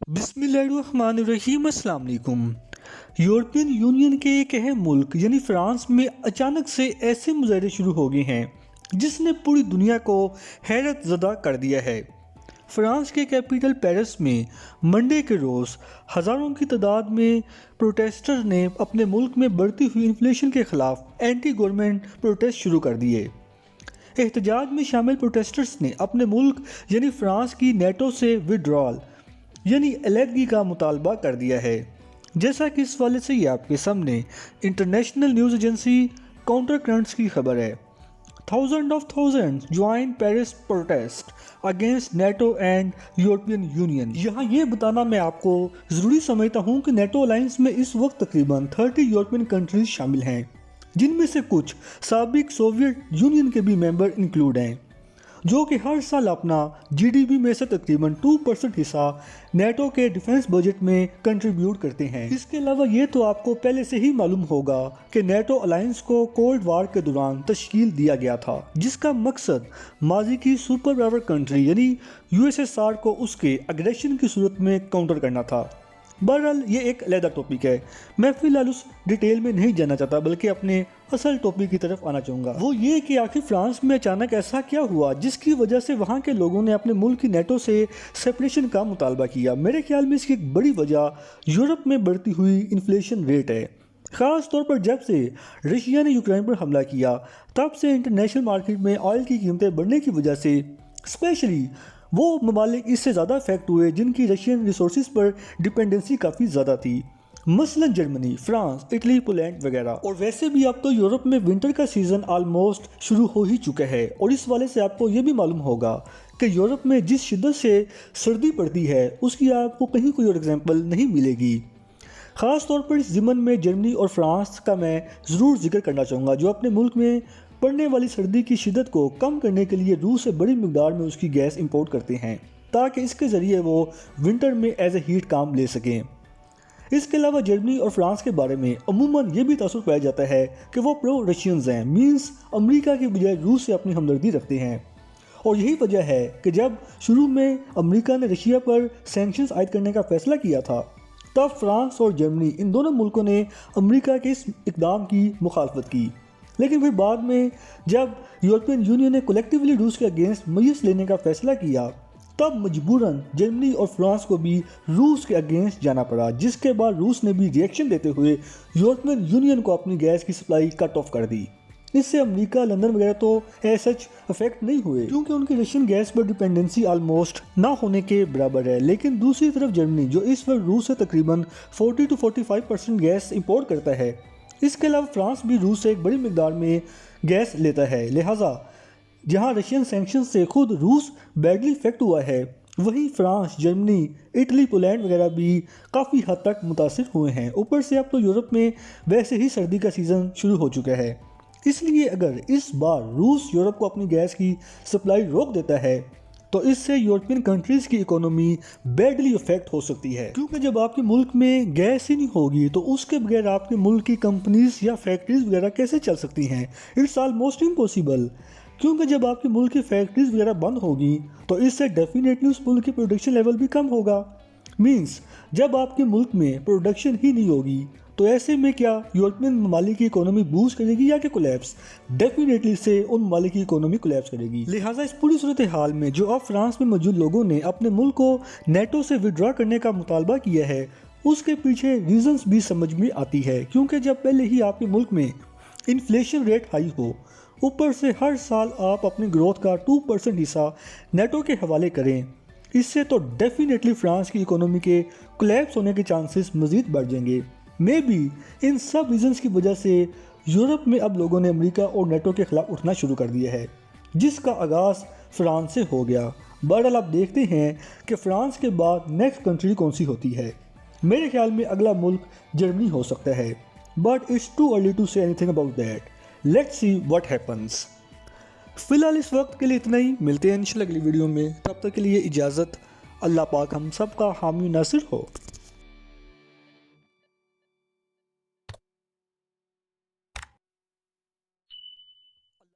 بسم اللہ الرحمن الرحیم۔ السلام علیکم۔ یورپین یونین کے ایک اہم ملک یعنی فرانس میں اچانک سے ایسے مظاہرے شروع ہو گئے ہیں جس نے پوری دنیا کو حیرت زدہ کر دیا ہے۔ فرانس کے کیپٹل پیرس میں منڈے کے روز ہزاروں کی تعداد میں پروٹیسٹر نے اپنے ملک میں بڑھتی ہوئی انفلیشن کے خلاف اینٹی گورنمنٹ پروٹیسٹ شروع کر دیے۔ احتجاج میں شامل پروٹیسٹرز نے اپنے ملک یعنی فرانس کی نیٹو سے وڈرال یعنی علیحدگی کا مطالبہ کر دیا ہے۔ جیسا کہ اس حوالے سے یہ آپ کے سامنے international news agency counter currents کی خبر ہے۔ Thousands of thousands join Paris protest against NATO and European Union۔ یہاں یہ بتانا میں آپ کو ضروری سمجھتا ہوں کہ نیٹو الائنس میں اس وقت تقریباً 30 یورپین کنٹریز شامل ہیں، جن میں سے کچھ سابق سوویت یونین کے بھی ممبر انکلوڈ ہیں، جو کہ ہر سال اپنا جی ڈی پی میں سے تقریباً 2% حصہ نیٹو کے ڈیفنس بجٹ میں کنٹریبیوٹ کرتے ہیں۔ اس کے علاوہ یہ تو آپ کو پہلے سے ہی معلوم ہوگا کہ نیٹو الائنس کو کولڈ وار کے دوران تشکیل دیا گیا تھا، جس کا مقصد ماضی کی سپر پاور کنٹری یعنی USSR کو اس کے اگریشن کی صورت میں کاؤنٹر کرنا تھا۔ بہرحال یہ ایک علیحدہ ٹاپک ہے، میں فی الحال اس ڈیٹیل میں نہیں جانا چاہتا بلکہ اپنے اصل ٹاپک کی طرف آنا چاہوں گا۔ وہ یہ کہ آخر فرانس میں اچانک ایسا کیا ہوا جس کی وجہ سے وہاں کے لوگوں نے اپنے ملک کی نیٹو سے سیپریشن کا مطالبہ کیا۔ میرے خیال میں اس کی ایک بڑی وجہ یورپ میں بڑھتی ہوئی انفلیشن ریٹ ہے، خاص طور پر جب سے رشیا نے یوکرین پر حملہ کیا تب سے انٹرنیشنل مارکیٹ میں آئل کی قیمتیں بڑھنے کی وجہ سے اسپیشلی وہ ممالک اس سے زیادہ افیکٹ ہوئے جن کی رشین ریسورسز پر ڈیپینڈنسی کافی زیادہ تھی، مثلا جرمنی، فرانس، اٹلی، پولینڈ وغیرہ۔ اور ویسے بھی اب تو یورپ میں ونٹر کا سیزن آلموسٹ شروع ہو ہی چکا ہے، اور اس والے سے آپ کو یہ بھی معلوم ہوگا کہ یورپ میں جس شدت سے سردی پڑتی ہے اس کی آپ کو کہیں کوئی اور ایگزامپل نہیں ملے گی۔ خاص طور پر اس ضمن میں جرمنی اور فرانس کا میں ضرور ذکر کرنا چاہوں گا، جو اپنے ملک میں پڑنے والی سردی کی شدت کو کم کرنے کے لیے روس سے بڑی مقدار میں اس کی گیس امپورٹ کرتے ہیں تاکہ اس کے ذریعے وہ ونٹر میں ایز اے ہیٹ کام لے سکیں۔ اس کے علاوہ جرمنی اور فرانس کے بارے میں عموماً یہ بھی تاثر پایا جاتا ہے کہ وہ پرو رشینز ہیں، مینس امریکہ کی بجائے روس سے اپنی ہمدردی رکھتے ہیں، اور یہی وجہ ہے کہ جب شروع میں امریکہ نے رشیا پر سینکشنز عائد کرنے کا فیصلہ کیا تھا تب فرانس اور جرمنی ان دونوں ملکوں نے امریکہ کے اس اقدام کی مخالفت کی، لیکن پھر بعد میں جب یورپین یونین نے کولیکٹیولی روس کے اگینسٹ میسرز لینے کا فیصلہ کیا تب مجبوراً جرمنی اور فرانس کو بھی روس کے اگینسٹ جانا پڑا، جس کے بعد روس نے بھی ریئیکشن دیتے ہوئے یورپین یونین کو اپنی گیس کی سپلائی کٹ آف کر دی۔ اس سے امریکہ، لندن وغیرہ تو ایز سچ افیکٹ نہیں ہوئے کیونکہ ان کی رشین گیس پر ڈیپینڈنسی آلموسٹ نہ ہونے کے برابر ہے، لیکن دوسری طرف جرمنی جو اس وقت روس سے تقریباً 40 to 45% گیس امپورٹ کرتا ہے، اس کے علاوہ فرانس بھی روس سے ایک بڑی مقدار میں گیس لیتا ہے، لہٰذا جہاں رشین سینکشن سے خود روس بیڈلی افیکٹ ہوا ہے، وہیں فرانس، جرمنی، اٹلی، پولینڈ وغیرہ بھی کافی حد تک متاثر ہوئے ہیں۔ اوپر سے اب تو یورپ میں ویسے ہی سردی کا سیزن شروع ہو چکا ہے، اس لیے اگر اس بار روس یورپ کو اپنی گیس کی سپلائی روک دیتا ہے تو اس سے یورپین کنٹریز کی اکانومی بیڈلی افیکٹ ہو سکتی ہے، کیونکہ جب آپ کے ملک میں گیس ہی نہیں ہوگی تو اس کے بغیر آپ کے ملک کی کمپنیز یا فیکٹریز وغیرہ کیسے چل سکتی ہیں؟ اٹس آلموسٹ امپوسیبل، کیونکہ جب آپ کے ملک کی فیکٹریز وغیرہ بند ہوگی تو اس سے ڈیفینیٹلی اس ملک کی پروڈکشن لیول بھی کم ہوگا، مینس جب آپ کے ملک میں پروڈکشن ہی نہیں ہوگی تو ایسے میں کیا یورپین ممالک کی اکانومی بوسٹ کرے گی یا کہ کولیپس؟ ڈیفینیٹلی سے ان ممالک کی اکانومی کولیپس کرے گی۔ لہٰذا اس پوری صورتحال میں جو اب فرانس میں موجود لوگوں نے اپنے ملک کو نیٹو سے وڈرا کرنے کا مطالبہ کیا ہے، اس کے پیچھے ریزنز بھی سمجھ میں آتی ہے، کیونکہ جب پہلے ہی آپ کے ملک میں انفلیشن ریٹ ہائی ہو، اوپر سے ہر سال آپ اپنی گروتھ کا 2% حصہ نیٹو کے حوالے کریں، اس سے تو ڈیفینیٹلی فرانس کی اکانومی کے کولیپس ہونے کے چانسز مزید بڑھ جائیں گے۔ May be in sub reasons کی وجہ سے یورپ میں اب لوگوں نے امریکہ اور نیٹو کے خلاف اٹھنا شروع کر دیا ہے، جس کا آغاز فرانس سے ہو گیا۔ بہرحال آپ دیکھتے ہیں کہ فرانس کے بعد نیکسٹ کنٹری کون سی ہوتی ہے۔ میرے خیال میں اگلا ملک جرمنی ہو سکتا ہے، but it's too early to say anything about that, let's see what happens. فی الحال اس وقت کے لیے اتنا ہی، ملتے ہیں انشاءاللہ اگلی ویڈیو میں، تب تک کے لیے اجازت، اللہ پاک ہم سب کا حامی ناصر ہو۔